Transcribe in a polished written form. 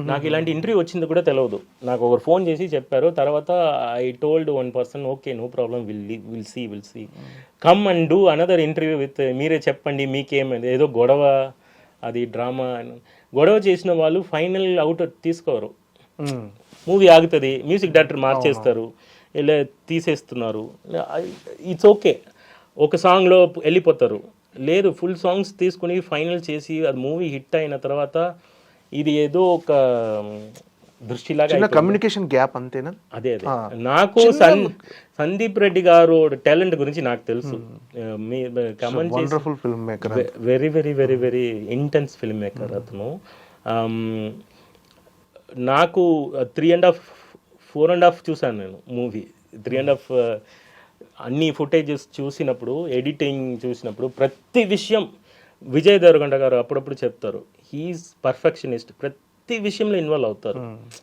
నాకు ఇలాంటి ఇంటర్వ్యూ వచ్చింది కూడా తెలియదు. నాకు ఒకరు ఫోన్ చేసి చెప్పారు. తర్వాత I told one person, okay no problem, will see come and do another interview with, మీరే చెప్పండి మీకేమైంది, ఏదో గొడవ, అది డ్రామా. గొడవ చేసిన వాళ్ళు ఫైనల్ అవుట్ తీసుకోరు, మూవీ ఆగుతుంది, మ్యూజిక్ డైరెక్టర్ మార్చేస్తారు, ఇలా తీసేస్తున్నారు. ఇట్స్ ఓకే, ఒక సాంగ్లో వెళ్ళిపోతారు. లేదు, ఫుల్ సాంగ్స్ తీసుకుని ఫైనల్ చేసి అది మూవీ హిట్ అయిన తర్వాత ఇది ఏదో ఒక దృష్టిలాగా కమ్యూనికేషన్ గ్యాప్ అంతేనా. అదే నాకు సందీప్ రెడ్డి గారు టాలెంట్ గురించి నాకు తెలుసు. Wonderful film maker, very very very very intense film maker అతను. నాకు 4.5 చూసాను నేను మూవీ. 3.5 అన్ని ఫుటేజెస్ చూసినప్పుడు, ఎడిటింగ్ చూసినప్పుడు ప్రతి విషయం విజయ్ దేవరకొండ గారు అప్పుడప్పుడు చెప్తారు, హీఈస్ పర్ఫెక్షనిస్ట్, ప్రతి విషయంలో ఇన్వాల్వ్ అవుతారు.